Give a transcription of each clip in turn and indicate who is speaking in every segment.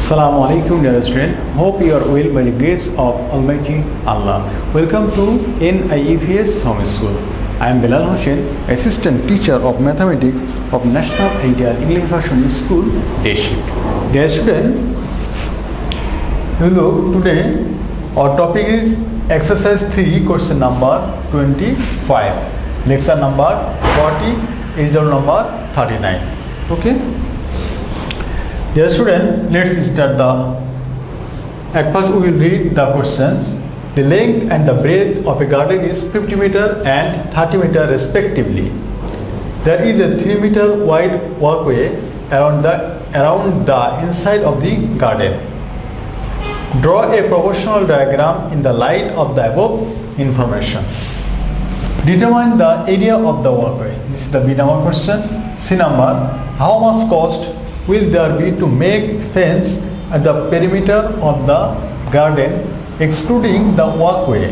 Speaker 1: Assalamu alaikum dear student. Hope you are well by the grace of Almighty Allah. Welcome to NIEPS Home School. I am Bilal Hossain, Assistant Teacher of Mathematics of National Ideal English Version School, Day Shift. Dear student, look, today our topic is exercise 3, question number 25. Lecture number 40, is number 39. Okay. Dear student, let's start at first we will read the questions. The length and the breadth of a garden is 50 meter and 30 meter respectively. There is a 3 meter wide walkway around the inside of the garden. Draw a proportional diagram in the light of the above information. Determine the area of the walkway. This is the B number question. C number, how much cost will there be to make fence at the perimeter of the garden excluding the walkway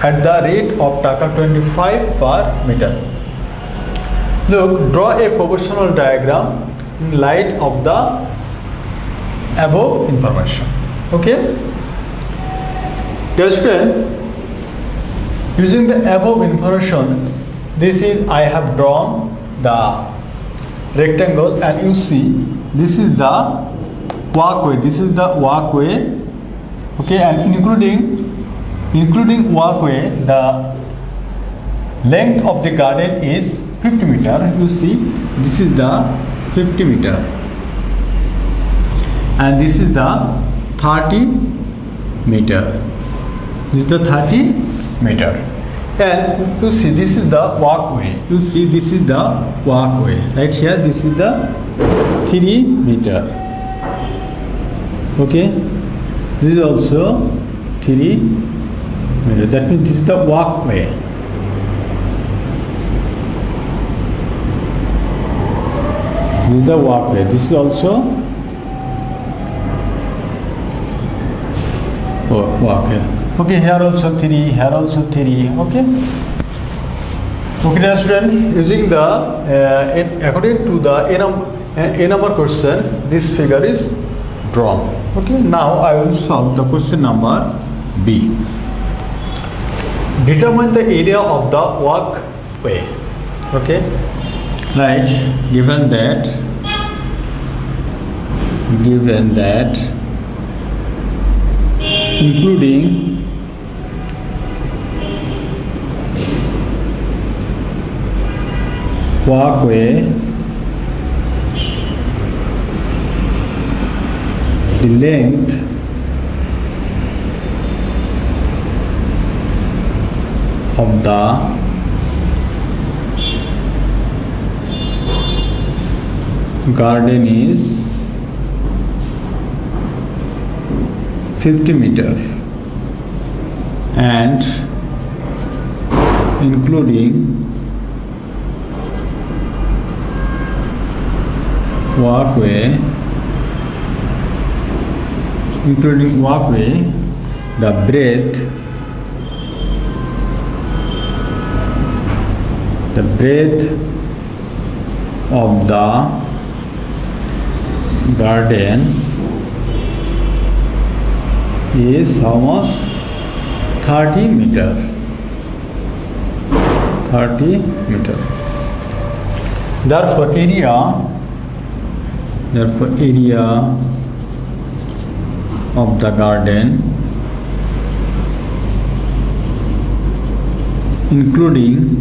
Speaker 1: at the rate of Taka 25 per meter? Look, draw a proportional diagram in light of the above information. Okay? Dear student, using the above information, this is I have drawn the rectangle and you see this is the walkway, okay, and including walkway, the length of the garden is 50 meter. You see this is the 50 meter and this is the 30 meter. This is the 30 meter. And you see this is the walkway. Right here, this is the 3 meter. Okay. This is also 3 meter. That means this is the walkway. This is the walkway. This is also walkway. Okay, here also 3, here also 3. Okay. Okay, dear student, using the according to the a number question, this figure is drawn. Okay, now I will solve the question number B. Determine the area of the walkway. Okay, right. Given that including walkway, the length of the garden is 50 meter and including walkway, the breadth of the garden is how much? 30 meter. Therefore area of the garden including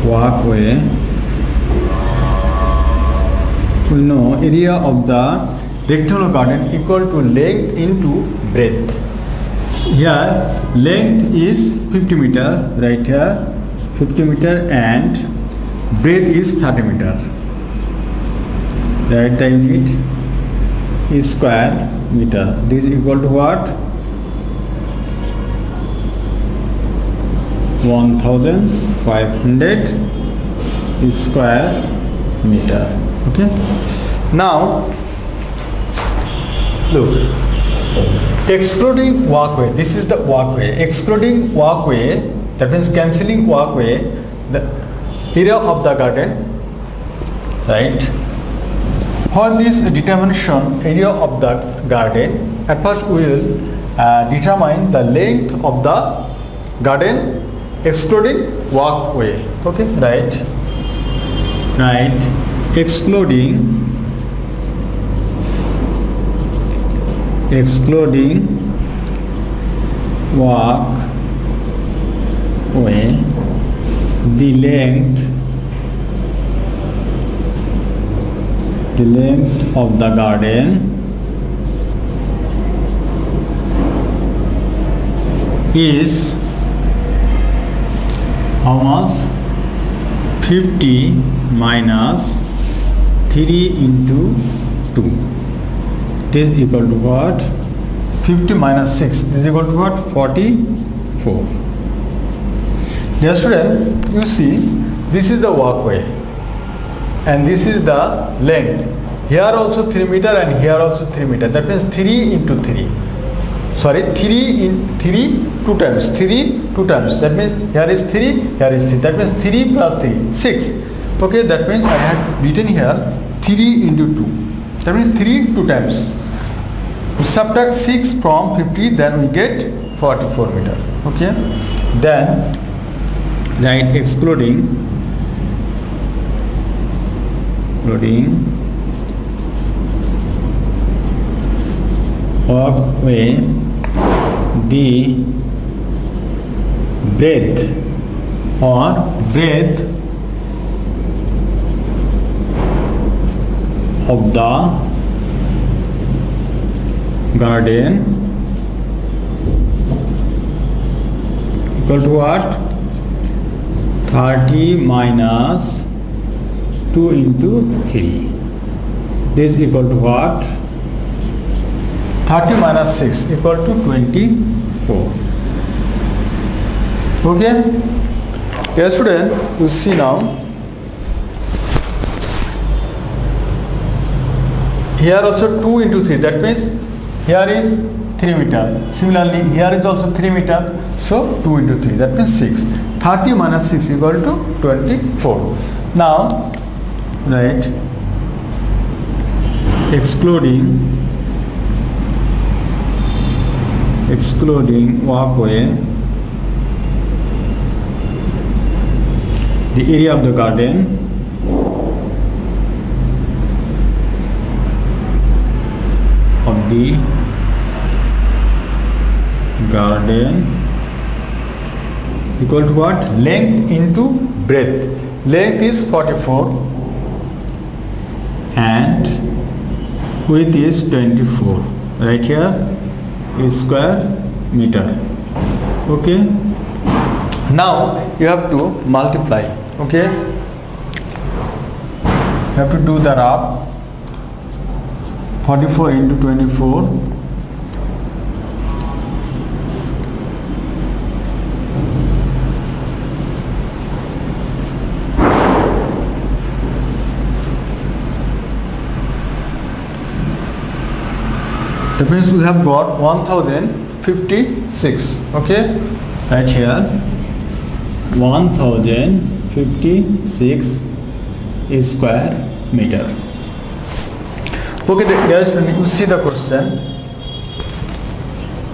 Speaker 1: walkway, we know area of the rectangular garden equal to length into breadth. Here length is 50 meter, right here 50 meter and breadth is 30 meter. Right, the unit is square meter. This is equal to what? 1500 square meter. Okay. Now look, excluding walkway, this is the walkway. Excluding walkway, that means cancelling walkway, the area of the garden right? For this determination area of the garden, at first we will determine the length of the garden excluding walkway. Okay, right? Excluding walkway, the length of the garden is how much? 50 minus 3 into 2. This is equal to what? 50 minus 6. This is equal to what? 44. Dear student, you see, this is the walkway and this is the length. Here also 3 meter and here also 3 meter. That means 3 into 3. Sorry, 3 in 3 2 times. 3 2 times. That means here is 3, here is 3. That means 3 plus 3, 6. Okay, that means I had written here 3 into 2. That means 3 2 times. We subtract 6 from 50, then we get 44 meter. Okay, then write excluding walkway, the breadth of the garden equal to what? 30 minus 2 into 3. This is equal to what? 30 minus 6 equal to 24. Okay? Yes, student, you see now. Here also 2 into 3. That means here is 3 meter. Similarly, here is also 3 meter. So 2 into 3. That means 6. 30 minus 6 equal to 24. Now, right, excluding walkway, the area of the garden equal to what? Length into breadth. Length is 44 and width is 24. Right here is square meter. Okay, now you have to multiply. Okay, you have to do the rub. 44 into 24, that means we have got 1056. Okay, right here 1056 is square meter. Okay, dear student, you see the question.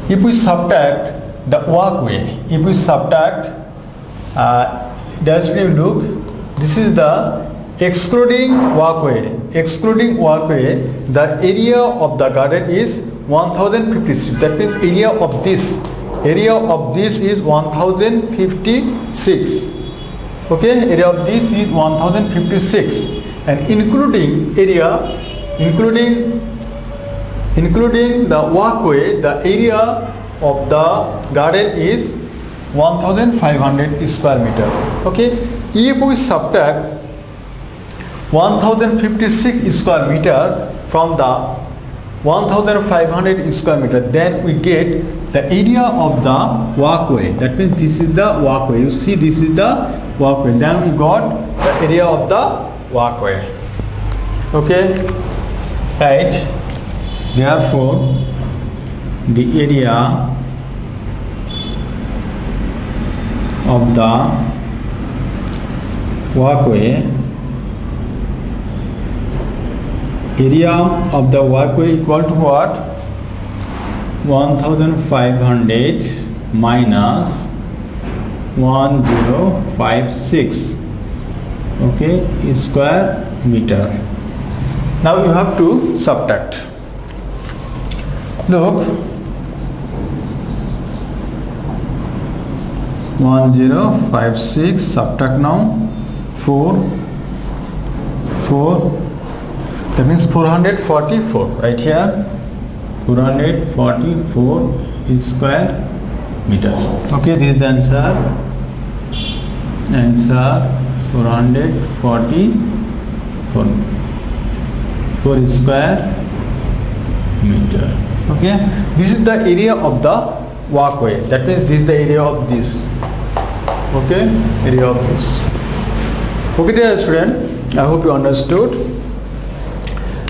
Speaker 1: If we subtract the walkway, dear student, look, this is the excluding walkway. The area of the garden is 1056. That means area of this is 1056. Okay, area of this is 1056, and including the walkway, the area of the garden is 1500 square meter. Okay, if we subtract 1056 square meter from the 1500 square meter, then we get the area of the walkway. That means this is the walkway. You see, this is the walkway. Then we got the area of the walkway. Okay, right? Therefore, the area of the walkway area of the walkway equal to what? 1500 minus 1056, okay, square meter. Now you have to subtract. Look, 1056, subtract now, 4, that means 444, right here, 444 square meters. Okay, this is the answer. 444 square meter. Okay, this is the area of the walkway. That means this is the area of this. Okay, area of this. Okay, dear student, I hope you understood.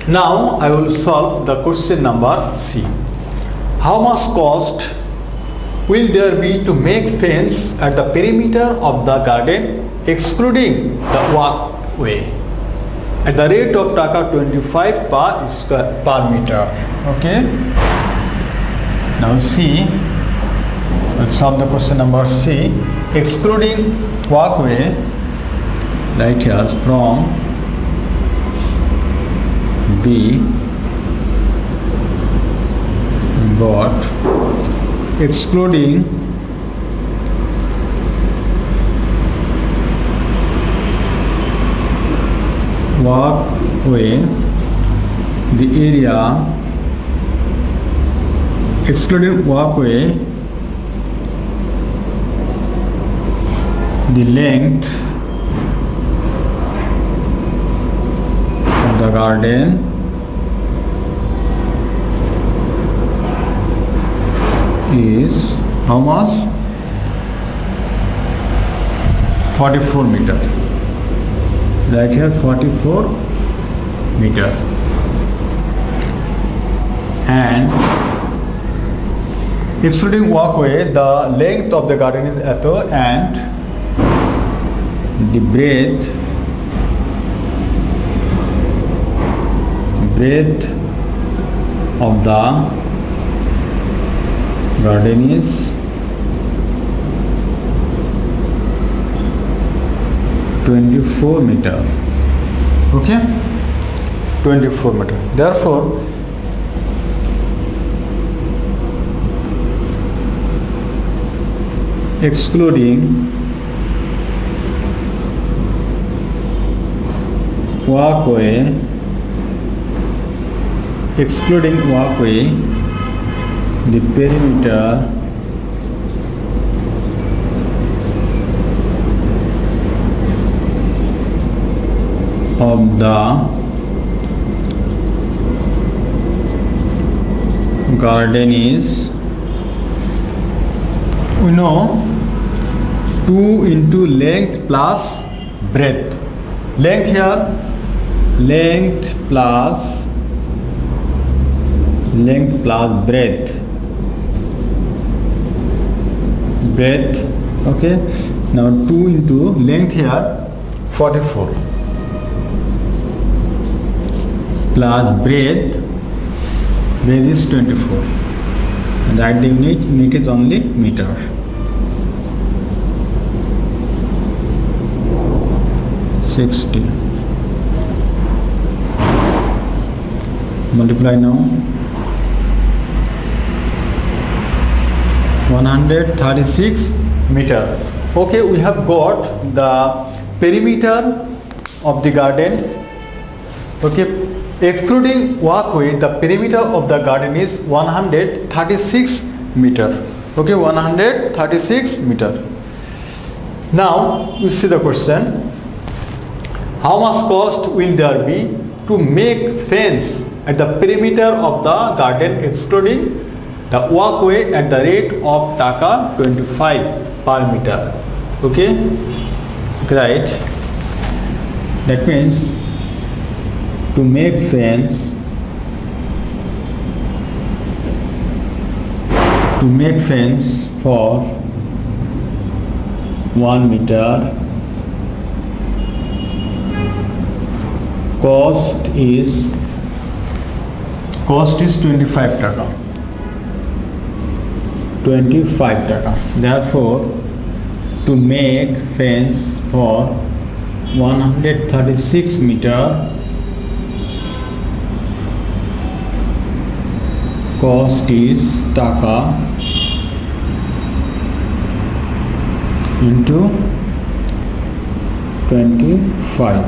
Speaker 1: Now I will solve the question number C. How much cost will there be to make fence at the perimeter of the garden excluding the walkway at the rate of taka 25 per meter? Okay. Now C, let's solve the question number C. Excluding walkway, right here from B got excluding walkway, the area excluding walkway, the length of the garden is how much? 44 meter. Right here, 44 meter. And excluding walkway, the length of the garden is eto, and the breadth of the garden is 24 meter. Okay, 24 meter. Therefore, excluding walkway, the perimeter of the garden is, we know, 2 into length plus breadth. Length here, length plus breadth. Okay, now 2 into length here 44 plus breadth is 24, and that the unit is only meter. Multiply now. 136 meter. Okay, we have got the perimeter of the garden. Okay, excluding walkway, the perimeter of the garden is 136 meter. Okay, 136 meter. Now you see the question. How much cost will there be to make fence at the perimeter of the garden excluding the walkway at the rate of taka 25 per meter? Okay, right. That means to make fence for 1 meter, cost is cost is 25 টাকা 25 টাকা therefore to make fence for 136 meter cost is টাকা into 25.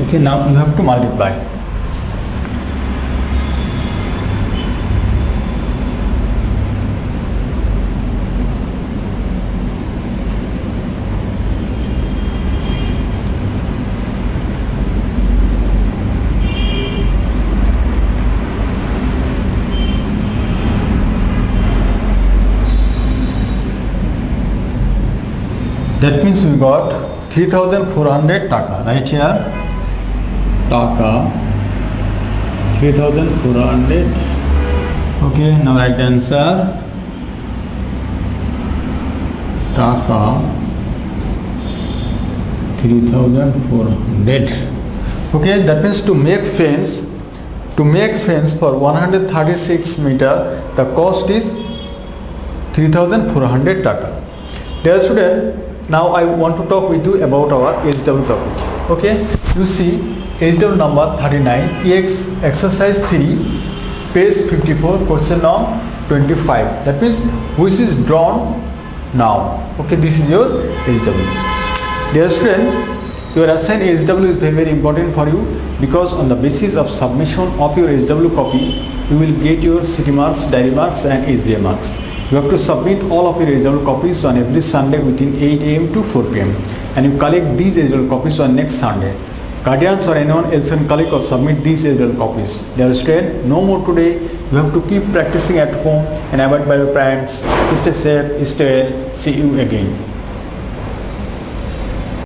Speaker 1: Okay, now you have to multiply. That means we got 3,400 টাকা right here. টাকা 3,400. Okay, now write the answer. টাকা 3,400. Okay, that means to make fence for 136 meter, the cost is 3,400 টাকা. Dear student, now I want to talk with you about our HW topic. Okay, you see HW number 39, EX exercise 3, page 54, question number 25. That means which is drawn now. Okay, this is your HW. Dear student, your assigned HW is very important for you, because on the basis of submission of your HW copy, you will get your city marks, diary marks and SBA marks. You have to submit all of your HW copies on every Sunday within 8 AM to 4 PM, and you collect these HW copies on next Sunday. Guardians or anyone else can collect or submit these HW copies. Dear student, no more today. You have to keep practicing at home and avoid by your parents. Stay safe, stay well. See you again.